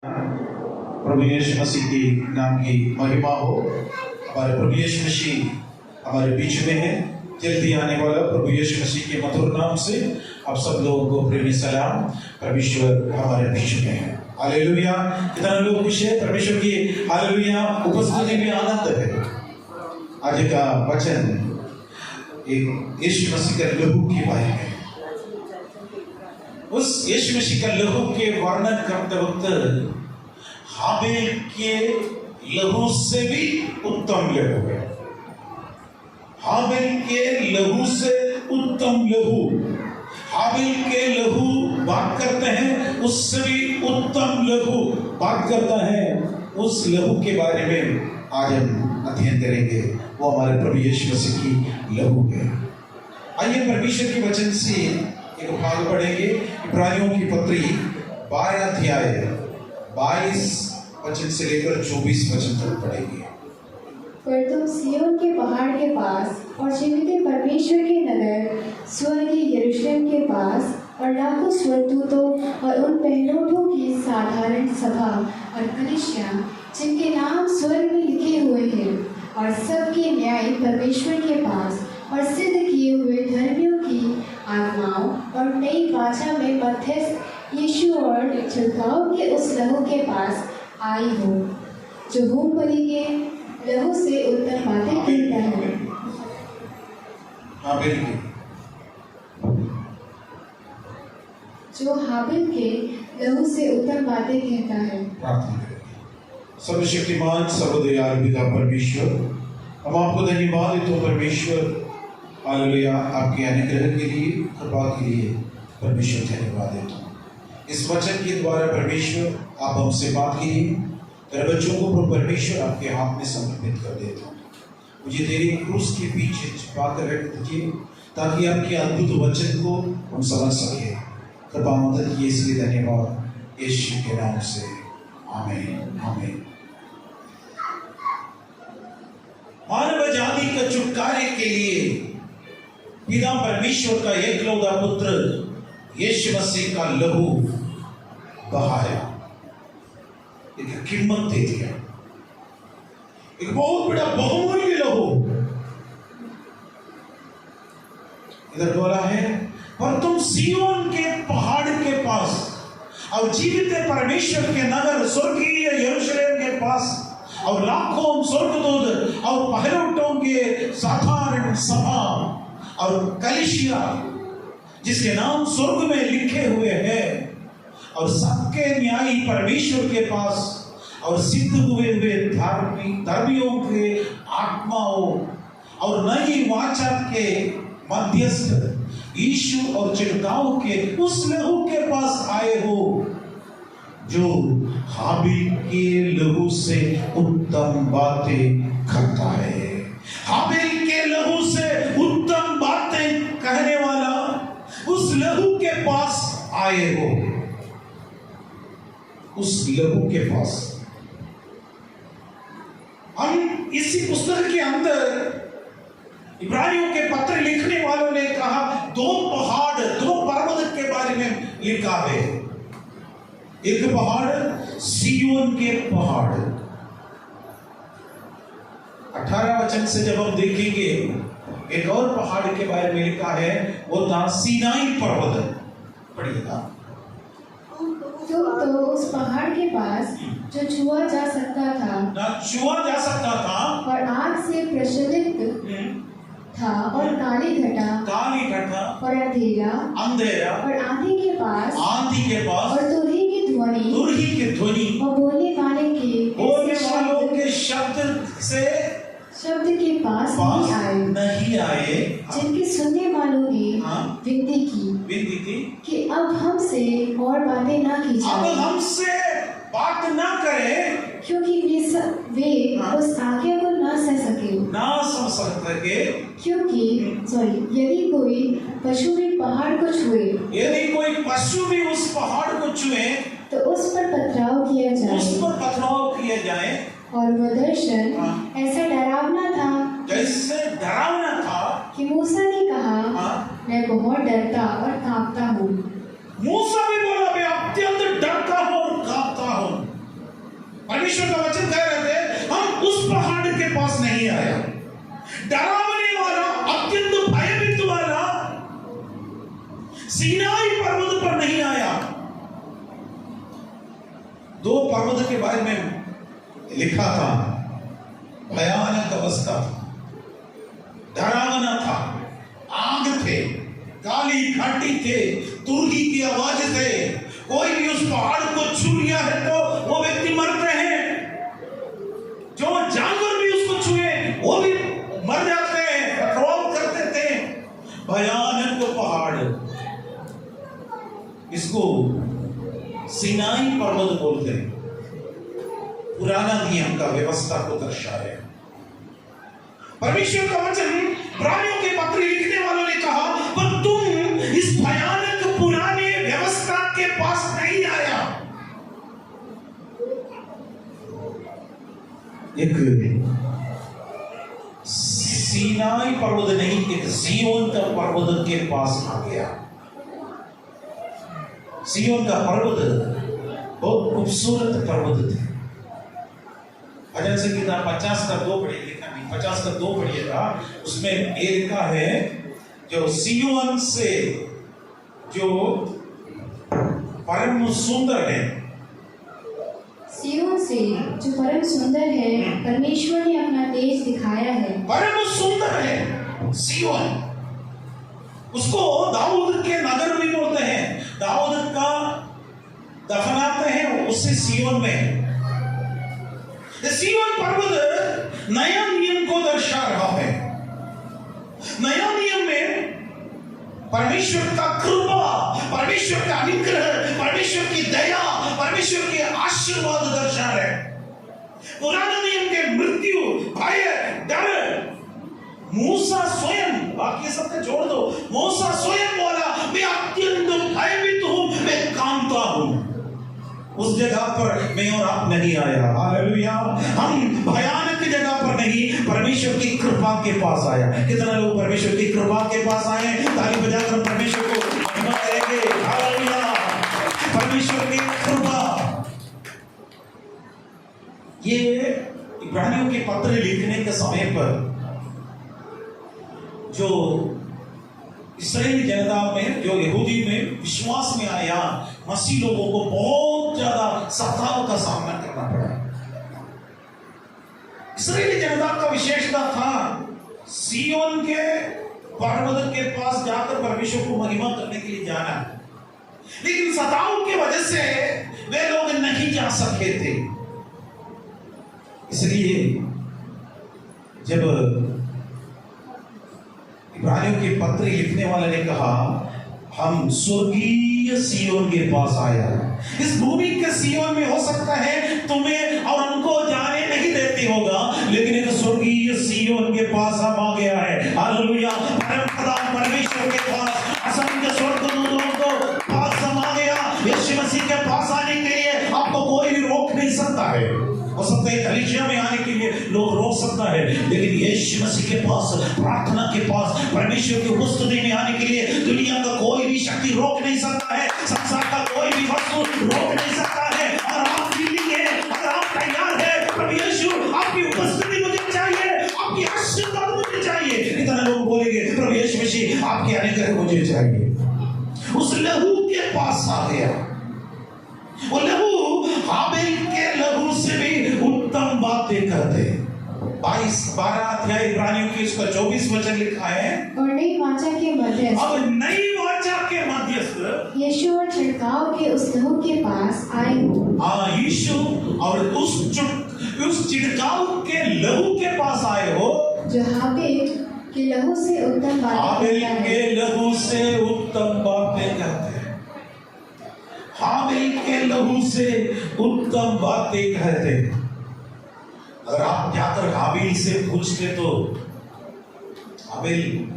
प्रभु यीशु मसीह की नाम की महिमा हो। हमारे प्रभु यीशु मसीह हमारे बीच में है। जल्दी आने वाला प्रभु यीशु मसीह के मधुर नाम से आप सब लोगों को प्रेमी सलाम। परमेश्वर हमारे बीच में है। हालेलुया। कितना लोग खुश है परमेश्वर की हालेलुया उपस्थिति में आनंद है। आज का वचन एक यीशु मसीह के लहू के बारे में, उस यीशु मसीह का लहू के वर्णन करते वक्त हाबिल के लहू से भी उत्तम लहू है। हाबिल के लहू से उत्तम लहू, हाबिल के लहू बात करते हैं, उससे भी उत्तम लहू बात करता है। उस लहू के बारे में आज हम अध्ययन करेंगे। वो हमारे प्रभु यीशु मसीह की लहू है। आइए परमेश्वर के वचन से एक भाग पढ़ेंगे। इब्रानियों की पत्री 12 अध्याय 22 वचन से लेकर 24 वचन तक पढ़ेंगे। पर तुम सिय्योन के पहाड़ के पास और जीवित परमेश्वर के नगर स्वर्गीय यरूशलेम के पास और लाखों स्वर्गदूतों और उन पहलोठों की साधारण सभा और कलीसिया जिनके नाम स्वर्ग में लिखे हुए हैं और सबके न्याय परमेश्वर के पास और सिद्ध किए हुए धर्मियों की आत्माओं और नई वाचा में मध्यस्थ यीशु और छिड़काव के उस लहू के पास आई हो, जो होम बलि के लहू से उत्तम बातें कहता है। जो हाबिल के लहू से उत्तम बातें कहता है। प्रार्थना करेंगे। सर्वशक्तिमान सर्वदयालु पिता परमेश्वर, हम आपको धन्यवाद देते हैं परमेश्वर। हालेलुया। आपके अनुग्रह के लिए, कृपा के लिए परमेश्वर धन्यवाद देता हूँ। इस वचन के द्वारा परमेश्वर आप हमसे बात कीजिए। तेरे बच्चों को परमेश्वर आपके हाथ में समर्पित कर देता हूँ। मुझे तेरी क्रूस के पीछे छिपा कर रख दीजिए ताकि आपके अद्भुत वचन को हम समझ सके। कृपा मदद की इसलिए धन्यवाद यीशु के नाम से, आमीन आमीन। मानव जाति के छुटकारे के लिए पिता परमेश्वर का एकलौता पुत्र यीशु मसीह का लहू बहाया, एक कीमत दे दिया, एक बहुत बड़ा बहुमूल्य लहू। इधर बोला है, पर तुम सिय्योन के पहाड़ के पास और जीवित परमेश्वर के नगर स्वर्गीय यरूशलेम के पास और लाखों स्वर्गदूत और पहलोठों के साधारण सभा और कलीसिया जिसके नाम स्वर्ग में लिखे हुए हैं और सबके न्यायी परमेश्वर के पास और सिद्ध हुए धर्मियों के आत्माओं और नई वाचा के मध्यस्थ यीशु और छिड़काव के उस लहू के पास आए हो, जो हाबिल के लहू से उत्तम बातें करता है। हाबिल के लहू से उत्तम बातें कहने वाला उस लहू के पास आए हो, उस लहू के पास। हम इसी पुस्तक के अंदर इब्रानियों के पत्र लिखने वालों ने कहा 2 पहाड़ 2 पर्वत के बारे में लिखा है। एक पहाड़ सिय्योन के पहाड़, 18 वचन से जब हम देखेंगे एक और पहाड़ के बारे में लिखा है, वो था सीनाई पर्वत। पढ़िएगा। तो उस पहाड़ के पास जो छुआ जा सकता था, और आग से प्रज्वलित था और काली घटा और अंधेरा और आंधी के पास और तुरही की ध्वनि और बोलने वालों के शब्द के पास नहीं आए, जिनके सुनने वालों ने विनती की कि अब हमसे और बातें ना की जाए, अब हमसे बात ना करें, क्योंकि वे उस आज्ञा को ना समझ सके। क्योंकि यदि कोई पशु भी पहाड़ को छुए, उस पहाड़ को छुए, तो उस पर पथराव किया जाए। और वह दर्शन ऐसा डरावना था कि मूसा ने कहा, मैं बहुत डरता और कांपता हूँ। मूसा भी बोला, मैं अत्यंत डरता हूँ और कांपता हूँ। परमेश्वर का वचन कह रहे थे, हम उस पहाड़ के पास नहीं आया, डरावने वाला, अत्यंत भयभीत वाला सीनाई पर्वत पर नहीं आया। दो पर्वत के बारे में लिखा था, भयानक अवस्था था, डरावना था, आग थे, काली घाटी थे, तुरही की आवाज थे, कोई भी उस पहाड़ को छू लिया है तो वो व्यक्ति मरते हैं, जो जानवर भी उसको छुए वो भी मर जाते हैं, क्रॉप करते थे। भयानक वो पहाड़, इसको सीनाई पर्वत बोलते हैं, पुराना नियम का व्यवस्था को दर्शाया। परमेश्वर का वचन इब्रानियों के पत्र लिखने वालों ने कहा, पर तुम इस भयानक पुराने व्यवस्था के पास नहीं आया। एक सीनाई पर्वत नहीं, एक सिय्योन का पर्वत के पास आ गया। सिय्योन का पर्वत बहुत खूबसूरत पर्वत थे। भजन संहिता 50 का 2 पढ़िए, लिखा नहीं, 50 का 2 पढ़िएगा, उसमें ये लिखा है, जो सिय्योन से जो परम सुंदर है, सिय्योन से जो परम सुंदर है, परमेश्वर ने अपना तेज दिखाया है। परम सुंदर है सिय्योन, उसको दाऊद के नगर भी बोलते हैं, दाऊद का दफनाते हैं उससे सिय्योन में। सिय्योन पर्वत नया नियम को दर्शा रहा है। नया नियम में परमेश्वर का कृपा, परमेश्वर का अनुग्रह, परमेश्वर की दया, परमेश्वर के आशीर्वाद दर्शा है। पुराने नियम के मृत्यु, भय, डर, मूसा स्वयं, बाकी सबको छोड़ दो, मूसा स्वयं बोला, मैं अत्यंत भयभीत हूं, मैं कांपता हूं। उस जगह पर मैं और आप नहीं आया। हालेलुया। हम भयानक जगह पर नहीं, परमेश्वर की कृपा के पास आया। कितना लोग परमेश्वर की कृपा के पास आए? ताली बजाकर परमेश्वर को महिमा करेंगे। हालेलुया। परमेश्वर की कृपा। ये इब्रानियों के पत्र लिखने के समय पर जो इस्राएली जनता में, जो यहूदी में विश्वास में आया, मसीह लोगों को बहुत ज्यादा सताव का सामना करना पड़ा। इस्राएली जनता का विशेषता था सिय्योन के पर्वत के पास जाकर परमेश्वर को महिमा करने के लिए जाना, लेकिन सताव की वजह से वे लोग नहीं जा सके थे। इसलिए जब इब्रानियों के पत्र लिखने वाले ने कहा, हम स्वर्गीय सिय्योन के पास आया। इस भूमि के सिय्योन में हो सकता है तुम्हें और हमको जाने नहीं देती होगा, लेकिन एक स्वर्गीय सिय्योन के पास हम आ गया है। हालेलुया। परमेश्वर के पास असंख्य स्वर्गदूतों को पास हम आ गया। यीशु मसीह के पास आने के लिए आपको कोई भी रोक नहीं सकता है। हो सकता है कलीसिया में आने के लिए लोग रोक सकता है, लेकिन यीशु मसीह के पास, प्रार्थना के पास, परमेश्वर की उपस्थिति में आने के लिए दुनिया का कोई भी शक्ति रोक नहीं सकता है, संसार का कोई भी वस्तु रोक नहीं सकता है। और आप फीलिंग है, अगर आप तैयार है, प्रभु यीशु आपकी उपस्थिति मुझे चाहिए, आपकी आशीर्वाद मुझे चाहिए। इतना लोग बोलेंगे, प्रभु यीशु मसीह आपके अनुग्रह मुझे चाहिए। उस लहू के पास आ गया। वो लहू हाबिल के लहू से भी उत्तम बातें करते। 22-12 अध्याय इब्रानियों की उसका 24 वचन लिखा है। और नई वाचा के मध्यस्थ, अब नई वाचा के मध्यस्थ यीशु और छिड़काव के उस लहू के पास आए हो। हाँ, यीशु और उस छिड़काव के लहू के पास आए हो, जो हाबिल के लहू से उत्तम बातें हाबिल करता के है। लहू से उत्तम बातें कहते हैं। हाबिल के लहू से उत्तम बातें कहते। अगर आप जाकर हाबिल से पूछते तो हाबिल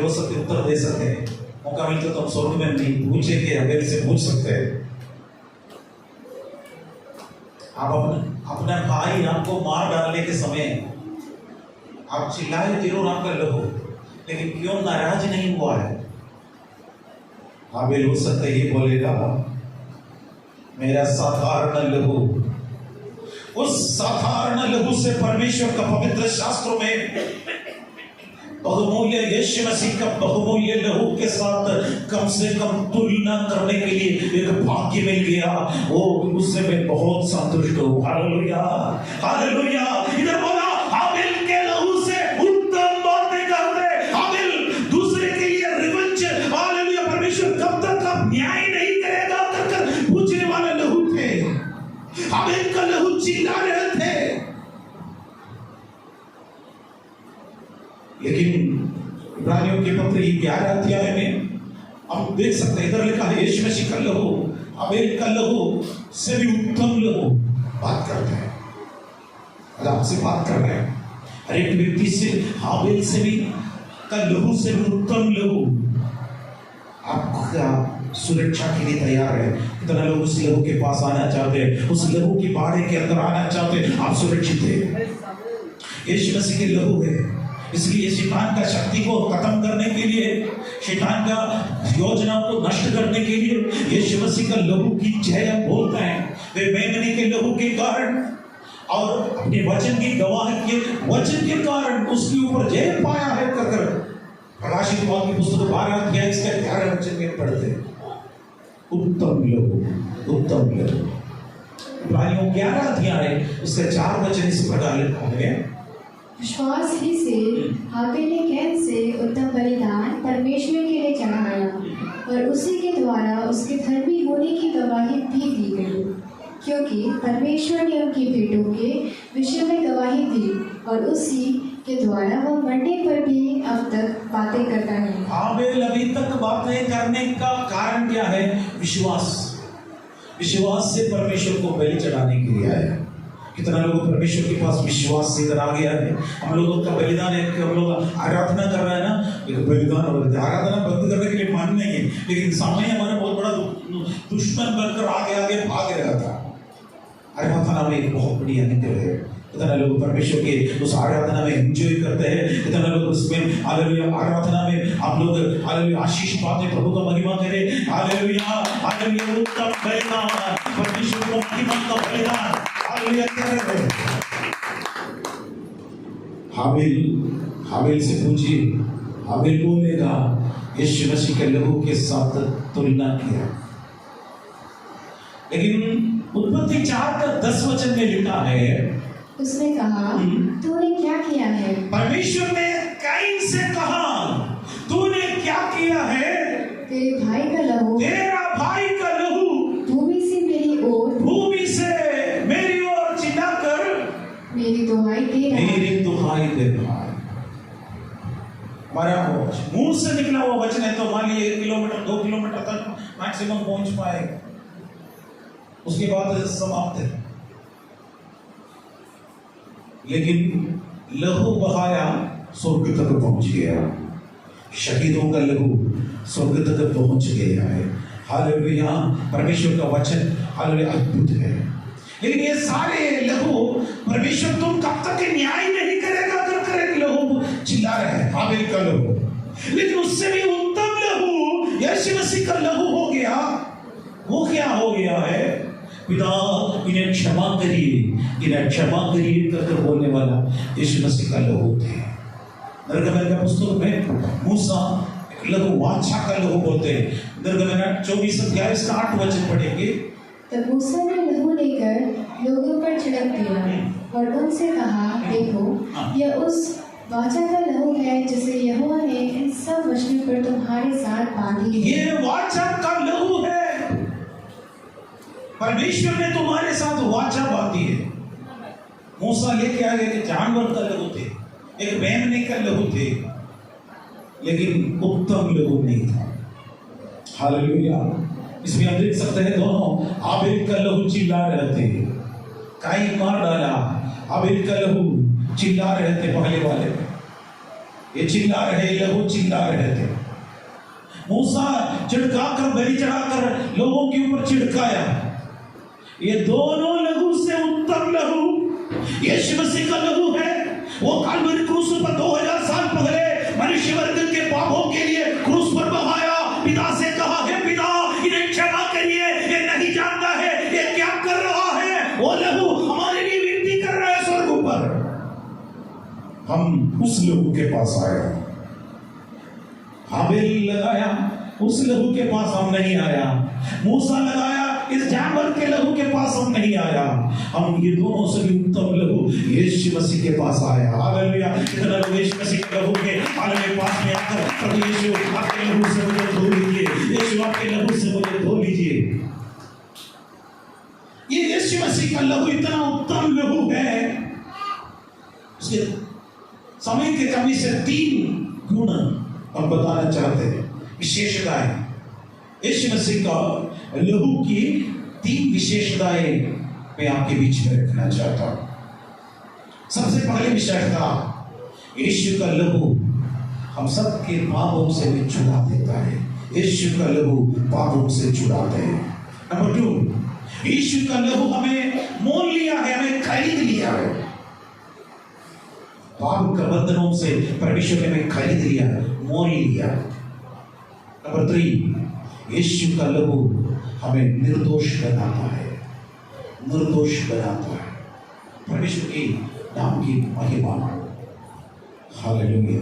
हो सकते उत्तर दे सकते हैं। मौका मिलता तो हम स्वर्ग में नहीं पूछे कि हाबिल से पूछ सकते हैं। आप अपना भाई आपको मार डालने के समय आप चिल्लाए जरूर आपका लहू, लेकिन क्यों नाराज नहीं हुआ है? हाबिल हो सकता है ये बोलेगा, मेरा साधारण लहू, उस साधारण लहू से परमेश्वर का पवित्र शास्त्रों में बहुमूल्य यीशु मसीह का बहुमूल्य लहू के साथ कम से कम तुलना करने के लिए एक भाग्य मिल गया। वो उससे मैं बहुत संतुष्ट हूँ। Hallelujah, hallelujah. इधर बोला हाबिल के लहू से उत्तम बातें करते। हाबिल दूसरे के लिए रिवेंज, हालेलुया, परमेश्वर कब तक आप न्याय नहीं करेगा कर पूछने वाले लहू थे। हाबिल का लहू चिल्ला रहे थे। लेकिन इब्रानियों के पत्र 11 अध्याय में हम देख सकते हैं, इधर लिखा है यीशु मसीह का लहू हाबिल का लहू से भी उत्तम लहू। बात करते हैं, आपसे बात कर रहे हैं, हर एक व्यक्ति से हाबिल से भी का लहू से भी उत्तम लहू आपका सुरक्षा के लिए तैयार है। कितना लोग उस लहू के पास आना चाहते हैं, उस लहू की बाड़े के अंदर आना चाहते हैं। आप सुरक्षित हैं, यीशु मसीह के लहू है। इसलिए शैतान का शक्ति को खत्म करने के लिए, शैतान का योजना को नष्ट करने के लिए यीशु मसीह का लहू की जय बोलते हैं। वे मेमने के लहू के कारण और अपने वचन की गवाही के वचन के कारण उसके ऊपर जय पाया है कर प्रकाशित वाक्य की पुस्तक 12 अध्याय इसका 11 वचन में पढ़ते हैं। उत्तम लहू, उत्तम लहू। इब्रानियों 11 अध्याय उसका 4 वचन इस प्रकार लिखा है। विश्वास ही से हाबिल ने कैन से उत्तम बलिदान परमेश्वर के लिए चढ़ाया और उसी के द्वारा उसके धर्मी होने की गवाही भी दी गई, क्योंकि परमेश्वर ने उनकी भेंटों के विषय में गवाही दी और उसी के द्वारा वह मरने पर भी अब तक बातें करता है। हाबिल अभी तक बातें करने का कारण क्या है? विश्वास। विश्वास से परमेश्वर को बलि चढ़ाने के लिए आया। कितना लोग परमेश्वर के पास विश्वास से इधर आ गया है। हम लोगों का बलिदान है कि हम लोग आराधना कर रहे हैं ना, एक बलिदान आराधना बंद करने के लिए मन नहीं है, लेकिन सामने हमारा बहुत बड़ा दुश्मन बनकर आगे आगे भाग रहा था। आराधना में एक बहुत बड़ी अनुभव है। कितना लोग परमेश्वर के उस आराधना में एंजॉय करते हैं, कितना लोग उसमें हालेलुया आराधना में आप लोग हालेलुया आशीष पाते, प्रभु का महिमा करें। हालेलुया, हालेलुया, उत्तम बलिदान, परमेश्वर को महिमा का बलिदान हालेलुया करें। हाबिल से पूछिए, हाबिल बोलेगा यीशु मसीह के लहू के साथ तुलना किया। लेकिन उत्पत्ति 4 का 10 वचन में लिखा है, उसने कहा तूने क्या किया है? परमेश्वर ने कैन से कहा तूने क्या किया है? तेरे भाई का लहू, तेरा भाई का लहू भूमि से मेरी ओर चिल्लाकर मेरी दुहाई दे रहा है। हमारा मुंह से निकला हुआ वचन है तो मान लीजिए 1 किलोमीटर 2 किलोमीटर तक मैक्सिमम पहुंच पाएगा, उसके बाद समाप्त है। लेकिन लहू बहाया स्वर्ग तक पहुंच गया, शहीदों का लहू स्वर्ग तक पहुंच गया है। हालेलुया, परमेश्वर का वचन हालेलुया अद्भुत है। लेकिन ये सारे लहू परमेश्वर तुम कब तक न्याय नहीं करेगा कर एक लहू चिल्ला रहे हैं, हाबिल का लहू। लेकिन उससे भी उत्तम लहू यीशु मसीह का लहू हो गया। वो क्या हो गया है? पिता इन्हें क्षमा करिए, इन्हें क्षमा करिए कर बोलने वाला यीशु मसीह का लहू थे। निर्गमन का पुस्तक में मूसा लहू वाचा का लहू बोलते हैं। निर्गमन 24 अध्याय इसका 8 वचन पढ़ेंगे। तब मूसा ने लहू लेकर लोगों पर छिड़क दिया और उनसे कहा, देखो यह उस वाचा का लहू है जिसे यहोवा ने इन सब वचनों पर तुम्हारे साथ बांधी है। ये वाचा का लहू है, परमेश्वर ने तुम्हारे साथ वाचा बांधी है। मूसा लेके आ गए जानवर का लहू थे, एक मेमने का लहू थे, लेकिन उत्तम लहू नहीं था। हालेलुया, इसमें हम देख सकते हैं दोनों हाबिल का लहू चिल्ला रहे थे, काई मार डाला। हाबिल का लहू चिल्ला रहे थे, पहले वाले ये चिल्ला रहे, लहू चिल्ला रहे थे। मूसा चिढ़काकर बलि चढ़ाकर लोगों के ऊपर चिढ़काया। ये दोनों लहू से उत्तम लहू यीशु मसीह का लहू है। वो काल्वरी क्रूस पर 2000 साल पहले मनुष्य वर्ग के पापों के लिए क्रूस पर बहाया। पिता से कहा, हे पिता इन्हें क्षमा करिए, ये नहीं जानता है हम उस लहू के पास आए। हाबिल लगाया, उस लहू के पास हम नहीं आया। मूसा लगाया, इस जानवर के लहू के पास हम नहीं आया। हम ये दोनों से भी उत्तम लहू यीशु मसीह के पास आया। हालेलुया। इतना लोग यीशु मसीह के लहू के आलम पास में आकर प्रभु यीशु आपके लहू से मुझे धो लीजिए, यीशु आपके लहू से मुझे धो लीजिए। ये यीशु मसीह का लहू इतना उत्तम लहू है, उसके समय के कमी से 3 गुण हम बताना चाहते हैं, विशेषताएं। यीशु मसीह का लहू की 3 विशेषताएं मैं आपके बीच में रखना चाहता हूं। सबसे पहली विशेषता, यीशु का लहू हम सबके पापों से भी छुड़ा देता है। यीशु का लहू पापों से छुड़ाते हैं। नंबर 2, यीशु का लहू हमें मोल लिया है, हमें खरीद लिया है। पाप के बंधनों से परमेश्वर ने हमें खरीद लिया, मोल लिया। नंबर 3, यीशु का लहू हमें निर्दोष बनाता है, निर्दोष बनाता है। परमेश्वर के नाम की महिमा। हालेलुया।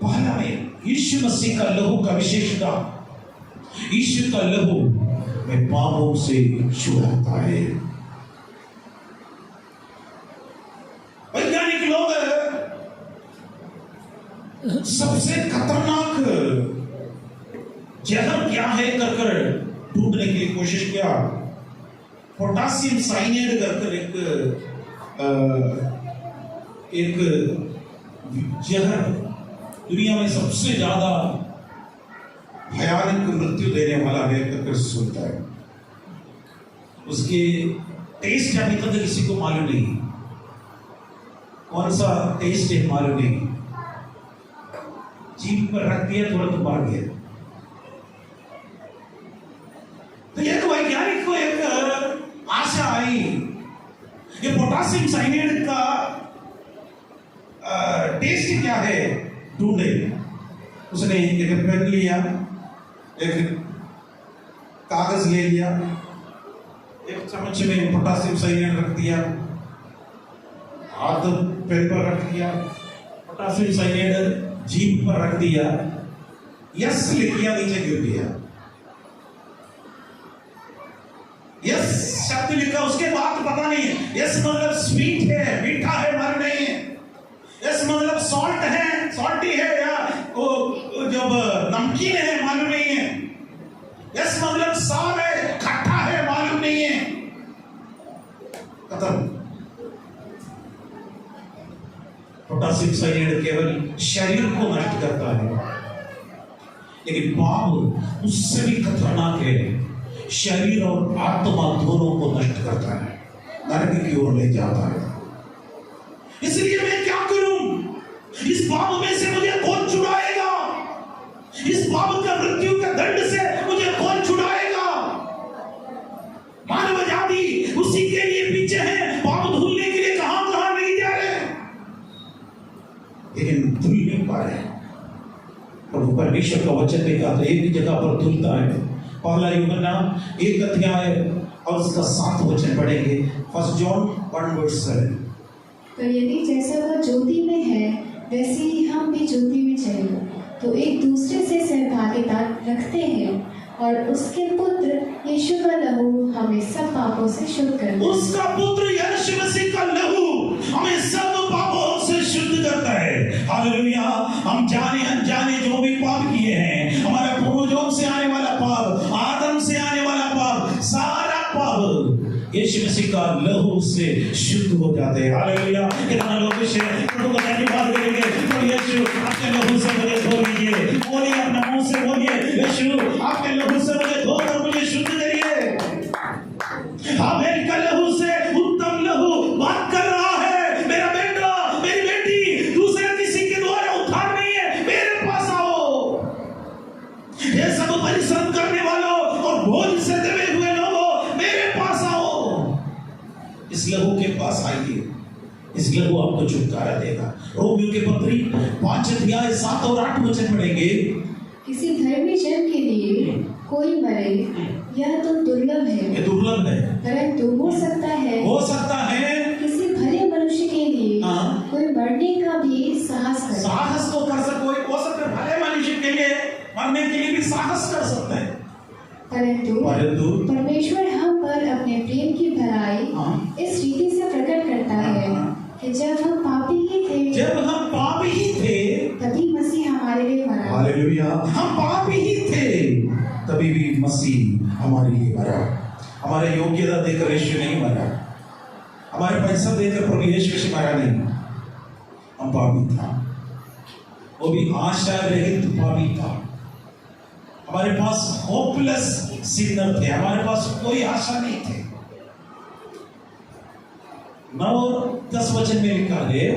पहला में यीशु मसीह का लहू का विशेषता, यीशु का लहू में पापों से छुड़ाता है। वैज्ञानिक लोग सबसे खतरनाक जहर क्या है कर ढूंढने की कोशिश किया। पोटासियम साइनेड कर एक जहर दुनिया में सबसे ज्यादा भयानक मृत्यु देने वाला है कर सुनता है। उसके टेस्ट अभी तक किसी को मालूम नहीं, कौन सा टेस्ट है मालूम नहीं। जीभ पर रख दिया तुरंत मार गया। तो एक वैज्ञानिक को एक आशा आई, ये पोटासियम साइनेड का टेस्ट क्या है ढूंढे। उसने एक पेन लिया, एक कागज ले लिया, एक चम्मच में पोटासियम साइनेड रख दिया, हाथ पेन पर रख दिया, पोटासियम साइनेड जीभ पर रख दिया, यस लिख दिया, नीचे गिर गया। यस शब्द लिखा, उसके बाद पता नहीं है यस मतलब स्वीट है, मीठा है, मर नहीं है। यस मतलब सॉल्ट है, सॉल्टी है, या वो जब नमकीन है मालूम नहीं है। यस मतलब सार है, खट्टा है, मालूम नहीं है। खत्म। पोटासियम साइनेड केवल शरीर को नष्ट करता है, लेकिन पाप उससे भी खतरनाक है, शरीर और आत्मा दोनों को नष्ट करता है, नरक की ओर ले जाता है। इसलिए मैं क्या करूं? इस पाप में से मुझे कौन छुड़ाएगा? इस पाप का मृत्यु के दंड से मुझे कौन छुड़ाएगा? मानव जाति उसी के लिए पीछे है, पाप धुलने के लिए कहां कहां नहीं जा रहे, लेकिन धुल नहीं पा रहे। प्रभु परमेश्वर का वचन में कहा एक ही जगह पर धुलता है। पहला यूहन्ना 1 अध्याय और उसका 7 वचन पढ़ेंगे। 1 जॉन 1:7। तो यदि जैसा वह ज्योति में है वैसे ही हम भी ज्योति में चले, तो एक दूसरे से सहभागिता रखते हैं और उसके पुत्र यीशु का लहू हमें सब पापों से शुद्ध करता है। उसका पुत्र यीशु मसीह का लहू हमें सब पापों से शुद्ध करता है। हालेलुया। हम जाने अनजाने जो भी पाप किए हैं, हमारे पूर्वजों से आने वाला पाप, आदम से आने वाला पाप, सारा पाप यीशु मसीह का लहू से शुद्ध हो जाते हैं। हालेलुया। कितना लोग प्रभु को धन्यवाद करेंगे। तो यीशु आपके लहू से मुझे धो लीजिए, बोलिए अपने मुंह से बोलिए, यीशु आपके लहू से मुझे धोकर मुझे शुद्ध करिए। हाबिल का लहू से उत्तम लहू बात कर रहा है, मेरा बेटा मेरी बेटी दूसरे किसी के द्वारा उद्धार नहीं है, मेरे पास आओ। ये सब परिश्रम करने वालों और बोझ से दबे हुए लोगों, मेरे पास आओ। इस लहू के पास आइए, इस लहू आपको छुटकारा देगा। रोमियो के पत्री 5 अध्याय 7 और 8 वचन पढ़ेंगे। किसी धर्मी जन के लिए कोई मरे यह तो दुर्लभ है, ये दुर्लभ है, परंतु हो सकता है किसी भले मनुष्य के लिए साहस कर सकते हैं, परंतु परमेश्वर हम पर अपने प्रेम की भलाई हाँ। इस रीति से प्रकट करता है कि जब हम पापी ही थे तभी मसीह हमारे लिए मरा। हालेलुया। हम पापी ही थे तभी भी मसीह हमारे लिए मरा। हमारे योग्यता देकर यीशु नहीं मरा, हमारे पैसा देकर प्रभु यीशु मरा नहीं। हम पापी था, वो भी आशा रहित पापी था। हमारे पास होपलेस सिनर थे, हमारे पास कोई आशा नहीं थे। 9-10 वचन में लिखा है,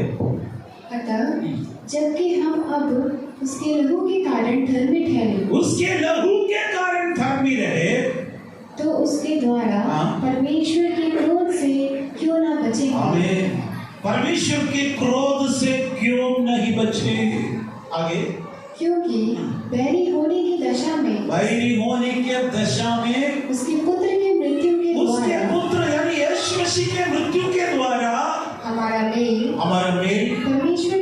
अतः जबकि हम अब उसके लहू के कारण धर्मी ठहरे, उसके लहू के कारण धर्मी रहे, तो उसके द्वारा परमेश्वर के क्रोध से क्यों ना बचेंगे। आमीन। परमेश्वर के क्रोध से क्यों नहीं बचे। आगे, क्योंकि बैरी होने की दशा में उसके पुत्र के मृत्यु के उसके द्वारा, पुत्र यानी यीशु मसीह के मृत्यु के द्वारा हमारा मेल परमेश्वर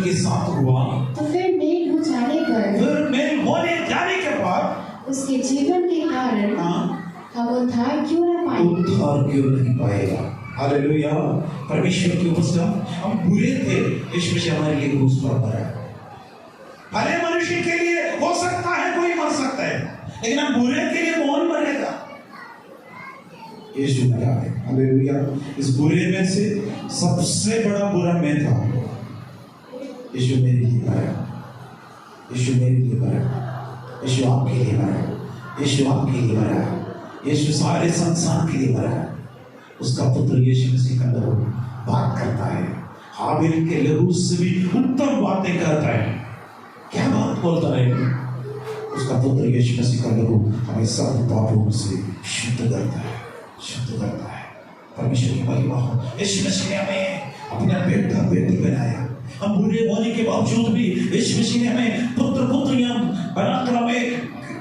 के साथ हुआ। तो फिर मेल हो जाने पर, फिर मेल होने जाने के बाद उसके जीवन के कारण हम उद्धार क्यों न पाएंगे। उद्धार क्यों नहीं पाएगा। हालेलुया। परमेश्वर की उपस्थिति, हम बुरे थे, यीशु मसीह हमारे लिए क्रूस पर मरा। भले मनुष्य के लिए हो सकता है कोई मर सकता है, लेकिन हम बुरे के लिए कौन मरेगा। यीशु मरा है। हालेलुया। इस बुरे में से सबसे बड़ा बुरा मैं था, यीशु मेरे लिए मरा। यीशु मेरे लिए मरा, यीशु आपके लिए मरा, यीशु आपके लिए मरा, यीशु सारे संसार के लिए मरा। उसका पुत्र यीशु मसीह का लहू बात करता है, हाबिल के लहू से भी उत्तम बातें करता है। क्या बात बोलता है। उसका पुत्र यीशु मसीह का लहू हमें सब पापों से शुद्ध करता है, शुद्ध करता है। परमेश्वर की महिमा हो। यीशु मसीह ने हमें अपना बेटा बेटी बनाया। हम बुरे होने के बावजूद भी यीशु मसीह ने हमें पुत्र पुत्रियां बनाकर हमें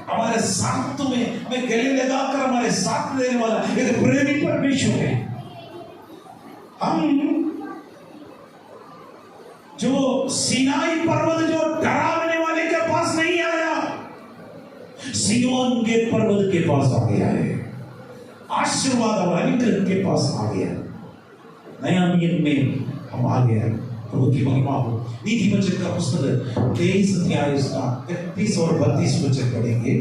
हमारे साथ में हमें गले लगाकर हमारे साथ देने वाला एक प्रेमी परमेश्वर है। हम जो सीनाई पर्वत जो डरावने वाले के पास नहीं आया, सिय्योन के पर्वत के पास आ गया है। आशीर्वाद और अनुग्रह के पास आ गया। नया नियम में हम आ गया। प्रभु की महिमा हो। नीति वचन का पुस्तक 23 अध्याय उसका 31 और 32 वचन पढ़ेंगे।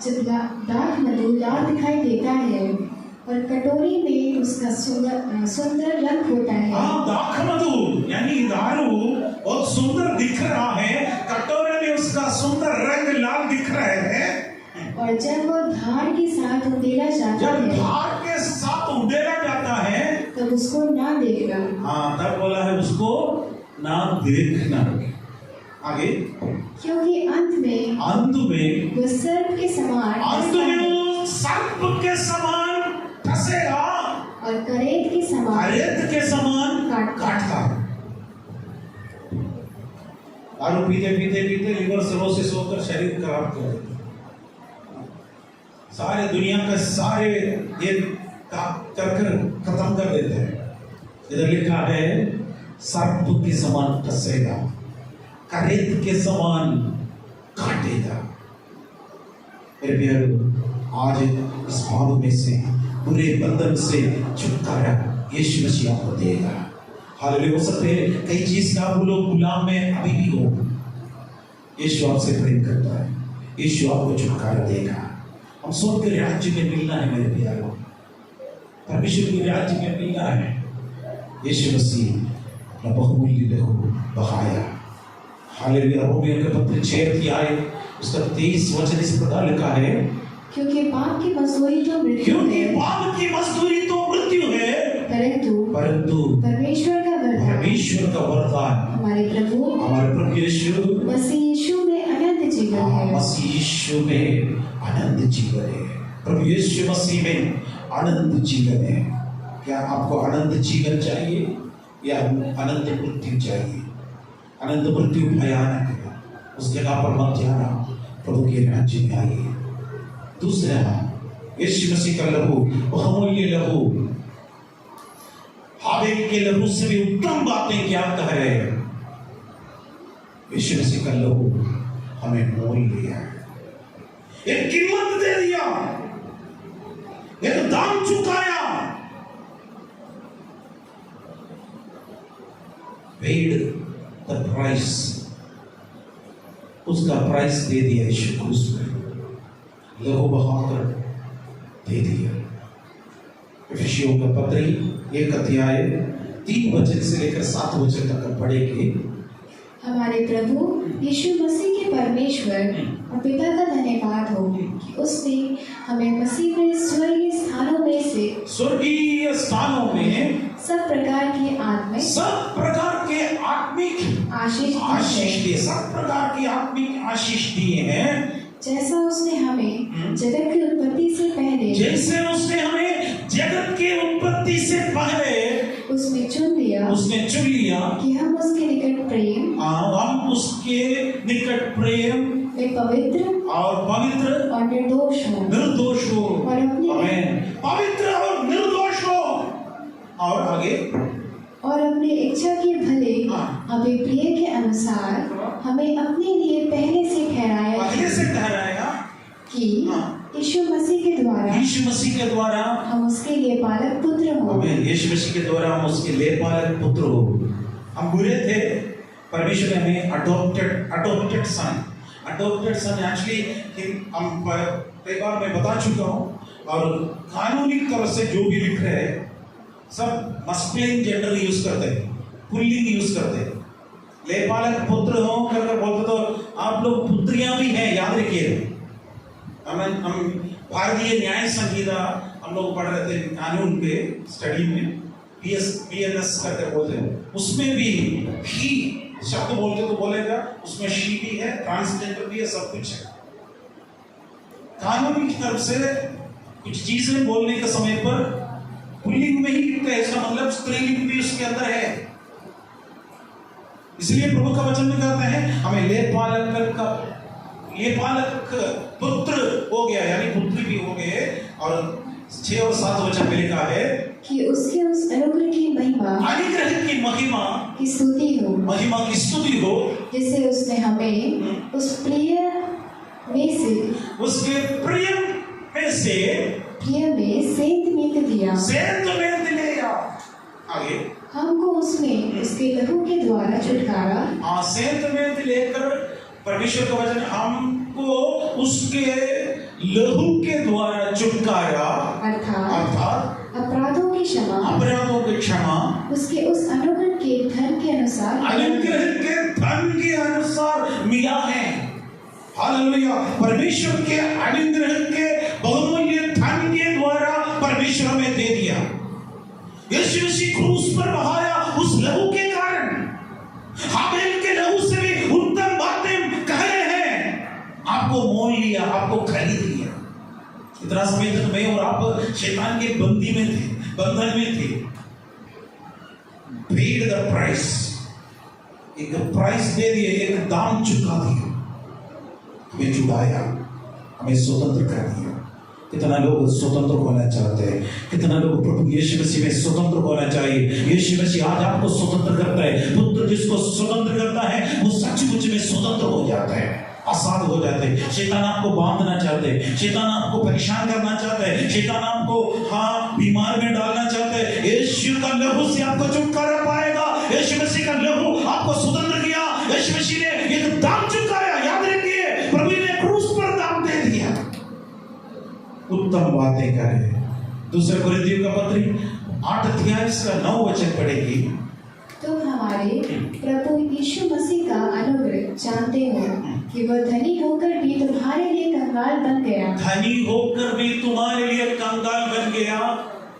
जब दाख मधु लाल दिखाई देता है और कटोरी में उसका सुंदर रंग होता है। दाख मधु यानी दारू बहुत सुंदर दिख रहा है, कटोरे में उसका सुंदर रंग लाल दिख रहा है। और जब वो धार के साथ उंडेला जाता है, जब धार के साथ उंडेला जाता है, तब उसको ना देखना। तब बोला है उसको ना देखना। आगे, क्योंकि अंत में वो सर्प के समान फंसेगा और करेत के समान काटता। दारू पीते पीते पीते लिवर सिरोसिस होकर शरीर खराब कर देता। सारे दुनिया का सारे ये कर खत्म कर देते हैं। इधर लिखा है सर्प के समान फंसेगा, करेत के समान काटेगा। मेरे प्यारो, आज इस पाप में से बुरे बंधन से छुटकारा यीशु मसीह आपको देगा। हालेलुया। हो सकते हैं कई चीज का आप लोग गुलाम में अभी भी हो। यीशु आपसे प्रेम करता है, यीशु आपको छुटकारा देगा। हम स्वर्ग के राज्य में मिलना है मेरे प्यारो, परमेश्वर के राज्य में मिलना है। यीशु मसीह अपना बहुमूल्य लहू बहाया। हालेलुया। रोमियो के पत्र 6 अध्याय उसका 23 वचन इस प्रकार लिखा है, क्योंकि पाप की मजदूरी तो मृत्यु है, परंतु परमेश्वर का वरदान हमारे प्रभु यीशु मसीह में अनंत जीवन है। मसीह यीशु में अनंत जीवन है। प्रभु यीशु मसीह में अनंत जीवन है। क्या आपको अनंत जीवन चाहिए या अनंत मृत्यु चाहिए? अनंत मृत्यु भयानक है, उस जगह पर मत जाना। प्रभु के राज्य में आइए। दूसरा, यीशु मसीह का लहू, बहुमूल्य लहू, हाबिल के लहू से भी उत्तम बातें क्या कह रहे हैं। यीशु मसीह का लहू हमें मोल लिया, एक कीमत दे दिया, एक दाम चुकाया। पेड द प्राइस, उसका प्राइस दे दिया यीशु क्रूस पे, लहू बहाकर दे दिया। इफिसियों का पत्री 1 अध्याय 3 वचन से लेकर 7 वचन तक पढ़ेंगे। हमारे प्रभु यीशु मसीह के परमेश्वर और पिता का धन्यवाद हो कि उसने हमें मसीह में स्वर्गीय स्थानों में से सब प्रकार के आत्मिक आशीष दिए, सब प्रकार की आत्मिक आशीष दिए हैं। जैसा उसने हमें जगत की उत्पत्ति से पहले उसने चुन लिया कि हम उसके निकट प्रेम में पवित्र और निर्दोष हो और अपने इच्छा के भले अभिप्रिय के अनुसार हमें अपने लिए पहले से ठहराया कि यीशु मसीह के द्वारा हम उसके लिए पालक पुत्र हो। यीशु मसीह के द्वारा हम उसके लिए पालक पुत्र हो। हम बुरे थे, परमेश्वर ने हमें अडॉप्टेड सन एक्चुअली हम कई बार मैं बता चुका हूँ, और कानूनी तरह से जो भी लिख रहे हैं सब मस्कुलिन जेंडर यूज करते हैं, पुल्लिंग यूज करते हैं। ले पालक पुत्र हो करके बोलते तो आप लोग पुत्रियां भी हैं, याद रखिए। हम भारतीय न्याय संहिता हम लोग पढ़ रहे थे कानून के स्टडी में, PNS करके बोलते हैं, उसमें भी ही शब्द बोलते तो बोलेगा, उसमें शी भी है, ट्रांसजेंडर भी है, सब कुछ है। कानून की तरफ से कुछ चीजें बोलने के समय पर पुल्लिंग में ही लिखते हैं, इसका मतलब स्त्रीलिंग भी उसके अंदर है। इसलिए प्रभु का वचन में कहते हैं हमें ले पालक पुत्र हो गया, यानी पुत्री भी हो गए। और 6 और 7 वचन में लिखा है कि उसके उस अनुग्रह की महिमा की स्तुति हो जिसे उसने हमें उस प्रिय में सेंत में दिया। आगे हमको उसमें उसके लहू के द्वारा छुटकारा। सेंत में लेकर परमेश्वर का वचन हमको उसके लहू के द्वारा छुटकारा, अर्थात अपराधों की क्षमा उसके उस अनुग्रह के धन के अनुसार मिला है। हालेलुया। परमेश्वर के अनुग्रह के बहुमूल्य धन के द्वारा परमेश्वर हमें दे दिया। यीशु मसीह क्रूस पर बहाया उस लहू के कारण, हाबेल के लहू से भी उत्तम बातें कह रहे हैं। आपको मोल लिया, आपको खरीद लिया। इतना समय तक मैं और आप शैतान के बंधन में थे। पेड द प्राइस, एक प्राइस दे दिए, एक दाम चुका दिया, हमें छुड़ाया, हमें स्वतंत्र कर दिया। कितना लोग स्वतंत्र होना चाहते हैं, कितना लोग प्रभु यीशु मसीह में स्वतंत्र होना चाहिए। यीशु मसीह आज आपको स्वतंत्र करता है। पुत्र जिसको स्वतंत्र करता है वो सचमुच में स्वतंत्र हो जाता है, आजाद हो जाते हैं। शैतान आपको बांधना चाहते हैं, शैतान आपको परेशान करना चाहता है, शैतान आपको बीमार में डालना चाहता है। यीशु का लहू से आपको छुटकारा पाएगा। यीशु मसीह का लहू आपको स्वतंत्र किया। यीशु मसीह ने एक दाम चुकाया, याद रखिए, प्रभु ने क्रूस पर दाम दे दिया। उत्तम बातें करें। 2 कोरिन्थियों का पत्री 8 अध्याय इसका 9 वचन पढ़ेगी। तुम हमारे प्रभु यीशु मसीह का अनुग्रह जानते हो कि वह धनी होकर भी तुम्हारे लिए कंगाल बन गया,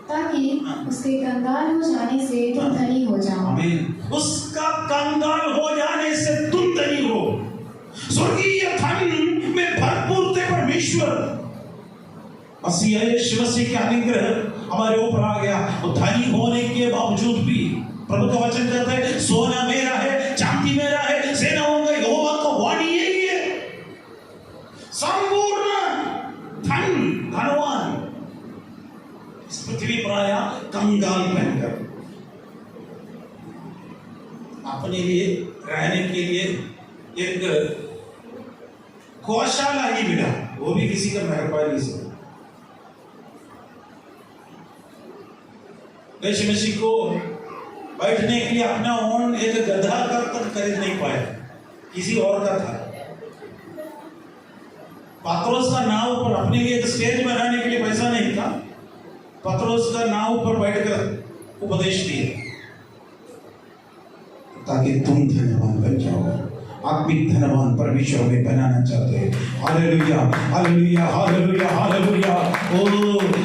ताकि उसके कंगाल हो जाने से तुम धनी हो जाओ। आमीन। उसका कंगाल हो जाने से तुम धनी हो। स्वर्गीय धन में भरपूर थे परमेश्वर। यीशु मसीह के अनुग्रह हमारे ऊपर आ गया। वो धनी होने के बावजूद भी प्रभु का वचन कहता है सोना मेरा है, चांदी मेरा है, सेनाओं का यहोवा का वाणी यही है। संपूर्ण धनवान इस पृथ्वी पर आया कंगाल बनकर, अपने लिए रहने के लिए एक गौशाला ही मिला, वो भी किसी का मेहरबानी से। यीशु मसीह को बैठने के लिए अपना ओन एक गधा तक खरीद नहीं पाया, किसी और का था। पतरस का नाव पर अपने लिए एक स्टेज बनाने के लिए पैसा नहीं था, पतरस का नाव पर बैठकर उपदेश दिया ताकि तुम धनवान बन जाओ। आत्मिक धनवान परमेश्वर में बनाना चाहते हैं। हालेलुया हालेलुया हालेलुया हालेलुया, ओ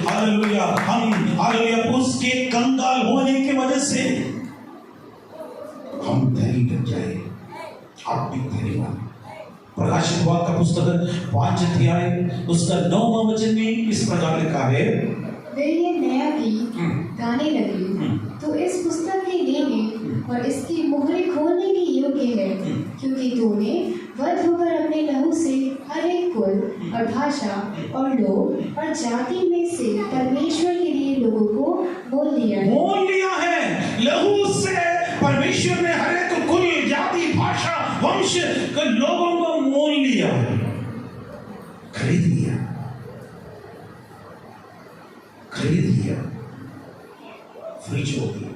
हालेलुया। हम हालेलुया उसके कंगाल होने की वजह से हम धनी बन जाए, आत्मिक धनवान। प्रकाशित वाक्य का पुस्तक 5 अध्याय उसका 9वां वचन में इस प्रकार लिखा है, वे ये नया गीत गाने लगे तो इस पुस्तक के लेने और इसकी मुहरें खोलने के योग्य है, क्योंकि तूने वध होकर अपने लहू से हर एक कुल और भाषा और लोग और जाति में से परमेश्वर के लिए लोगों को मोल लिया है। लहू से परमेश्वर ने हर एक कुल, जाति, भाषा, वंश के लोगों को मोल लिया, खरीद लिया, खरीद लिया, फ्रीज हो गया।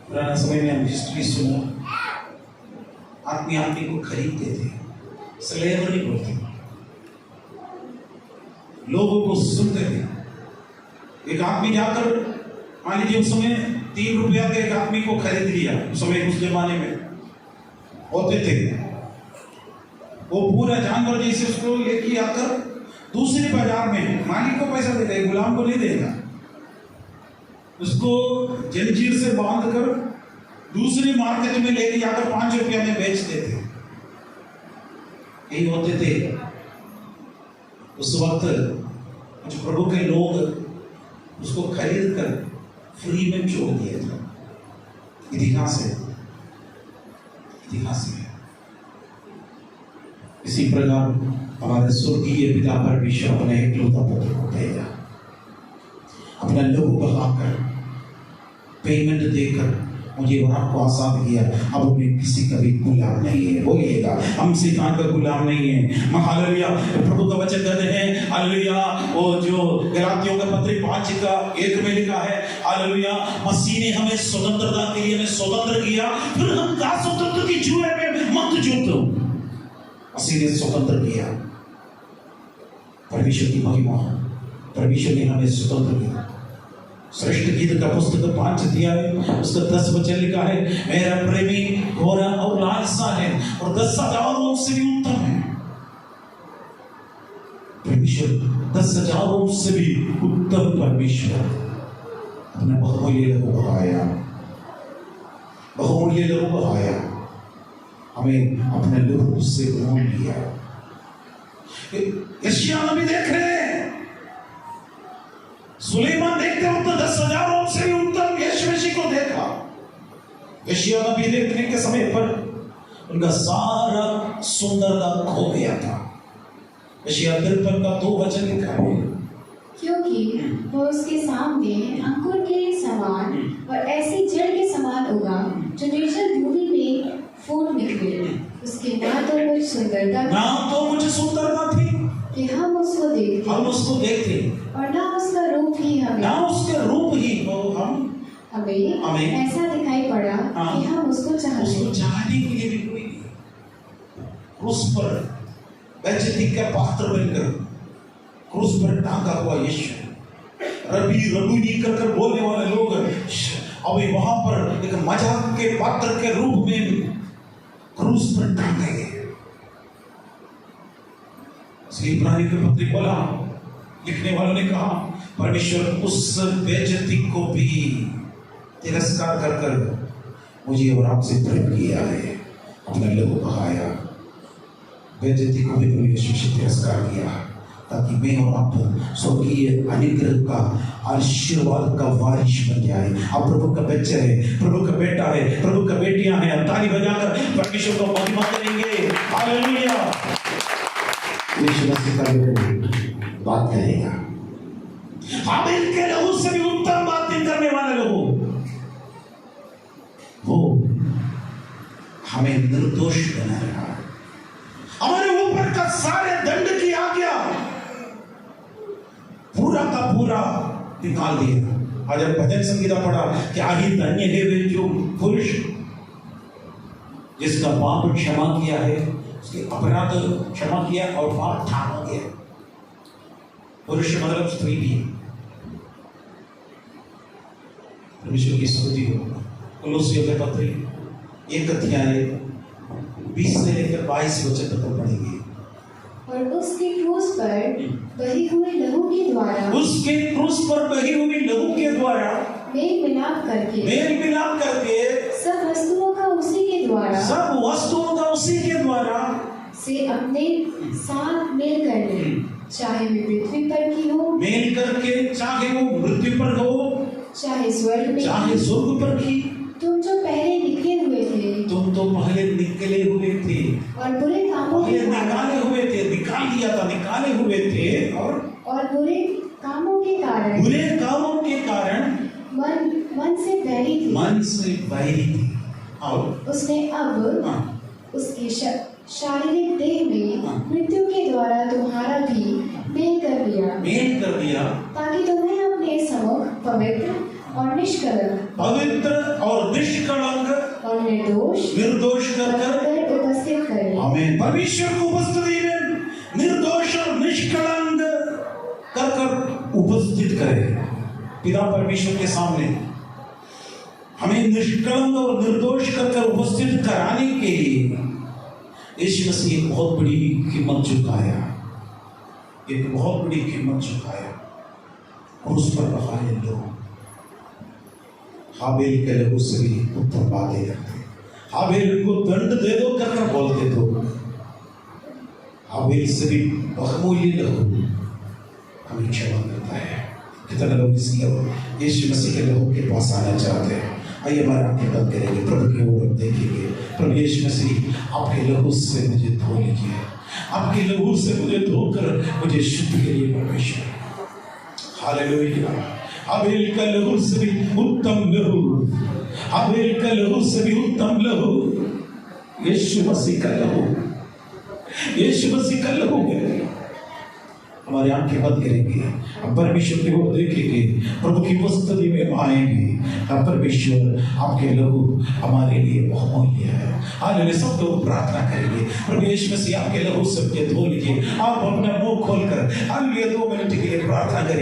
पुराना समय में हम हिस्ट्री सुना, आदमी को खरीदते थे, स्लेवरी बोलते थे, लोगों को सुनते थे। एक आदमी जाकर मान लीजिए उस समय 3 रुपया के एक आदमी को खरीद लिया, उस समय उस जमाने में होते थे। वो पूरा जानवर जैसे उसको लेके आकर दूसरे बाजार में मालिक को पैसा देगा, गुलाम को नहीं देगा, उसको जंजीर से बांध कर दूसरी मार्केट में लेके जाकर 5 रुपया में बेच देते। यही होते थे उस वक्त। कुछ प्रभु के लोग उसको खरीद कर फ्री में छोड़ दिए थे। इतिहास है, इतिहास है। इसी प्रकार हमारे स्वर्गीय पिता परमेश्वर अपने एकलौता पुत्र को भेजा, अपना लोगों को लाकर पेमेंट देकर मुझे और आपको आजाद किया। अब मैं किसी का भी गुलाम नहीं है, बोलिएगा, हम शैतान का गुलाम नहीं है। हालेलुया। प्रभु का वचन कहते हैं हालेलुया, वो जो गलातियों का पत्री 5:1 में लिखा है हालेलुया, मसीह ने हमें स्वतंत्रता के लिए हमें स्वतंत्र किया, फिर हम दास स्वतंत्र की जुए में मत जूतो। मसीह ने स्वतंत्र किया, परमेश्वर की महिमा, परमेश्वर ने हमें स्वतंत्र किया। श्रेष्ठ गीत का पुस्तक 5 अध्याय उसका 10 वचन लिखा है, मेरा प्रेमी घोड़ा और लालसा है और 10,000 से भी उत्तम है। परमेश्वर 10,000 से भी उत्तम परमेश्वर अपने बहुमूल्य लहू बहाया, बहुमूल्य लहू बहाया, हमें अपने लहू से मोल लिया। यशायाह नबी देख रहे हैं, सुलेमान देखते वक्त 10,000 से उत्तम यीशु मसीह को देखा। यशायाह नबी देखने के समय पर उनका सारा सुंदरता खो गया था। यशायाह 53 का 2 वचन लिखा है, क्योंकि वो उसके सामने अंकुर के समान और ऐसी जड़ के समान होगा जो निर्जल भूमि में फूट निकले। उसके ना तो मुझे सुंदरता थी कि हम उसको देखते और ना उसका रूप ही हमें ऐसा दिखाई पड़ा कि हम उसको चाहने के लिए भी कोई नहीं। क्रूस पर बेइज्जती का पात्र बनकर क्रूस पर टांगा हुआ यीशु, रबी नहीं कर बोलने वाले लोग अभी वहां पर एक मजाक के पात्र के रूप में क्रूस पर टांगे गए। इब्रानियों के पत्री बोला, लिखने वालों ने कहा परमेश्वर उस बेइज्जती को भी तिरस्कार कर मुझे और आपसे प्रेम किया है, अपने लहू बहाया। बेइज्जती को भी यीशु मसीह तिरस्कार किया ताकि मैं और आप स्वर्गीय अनुग्रह का आशीर्वाद का वारिश बन जाए। आप प्रभु का बच्चा है, प्रभु का बेटा है, प्रभु का बेटियां हैं। अब ताली बजाकर परमेश्वर को महिमा करेंगे। हालेलुया। यीशु मसीह का बात करेगा, हाबिल के लहू से भी उत्तम बातें करने वाले लोग, वो हमें निर्दोष बना रहा है, हमारे ऊपर पूरा निकाल दिया। आज जब भजन संगीता पढ़ा, क्या ही धन्य है वे जो पुरुष जिसका पाप क्षमा किया है, उसके अपराध क्षमा किया और पाप ठाना गया। पुरुष मतलब स्त्री भी। परमेश्वर की स्तुति हो। कुलुस्सियों के पत्री 1 अध्याय 20 से लेकर 22 वचन तक पढ़ेंगे। और उसके क्रूस पर बही हुए लहू के द्वारा, उसके क्रूस पर बही हुई लहू के द्वारा मेल मिलाप करके सब वस्तुओं का उसी के द्वारा से अपने साथ मेल कर ले, चाहे वे पृथ्वी पर की हो, मेल करके, चाहे वो मृत्यु पर हो, चाहे स्वर्ग पर की। तुम जो पहले निकले हुए थे, तुम तो पहले निकले हुए थे और बुरे कामों के कारण, निकाले हुए थे, निकाल दिया था, निकाले हुए थे, और बुरे कामों के कारण मन से बैरी थे। और उसने अब उसकी शारीरिक देह में मृत्यु के द्वारा तुम्हारा भी मेल कर दिया, ताकि तुम्हें अपने सम्मुख पवित्र और निष्कलंक और निर्दोष कर उपस्थित करे। आमीन। परमेश्वर को उपस्थिति में निर्दोष और निष्कलंक कर उपस्थित करे। पिता परमेश्वर के सामने हमें निष्कलंक और निर्दोष कर उपस्थित कराने के लिए यीशु मसीह एक बहुत बड़ी कीमत चुकाया, क्रूस पर बहाने लोग हाबेल के लहू से भी उत्तम बातें करते। हाबेल को दंड दे दो कर बोलते तो हाबेल से भी बहुमूल्य लहू हमें क्षमा करता है। कितने लोग इस यीशु मसीह के लहू के पास आना चाहते हैं? आइए हमारे आंखें बंद करेंगे, प्रभु की ओर देखेंगे। प्रभु यीशु मसीह, आपके लहू से मुझे धो लीजिए, आपके लहू से मुझे धोकर मुझे शुद्ध करिए परमेश्वर। हालेलुया। हाबेल का लहू से भी उत्तम लहू, हाबेल का लहू से भी उत्तम लहू यीशु मसीह का लहू है। हमारी आंखें बंद करेंगे, अब परमेश्वर की ओर देखेंगे, प्रभु की उपस्थिति में आएंगे। अब परमेश्वर, आपके लहू हमारे लिए बहुमूल्य है। हालेलुया। सब लोग प्रार्थना करेंगे, प्रभु यीशु मसीह आपके लहू से मुझे धो लीजिए। आप अपना मुंह खोलकर हालेलुया 2 मिनट के लिए प्रार्थना करें।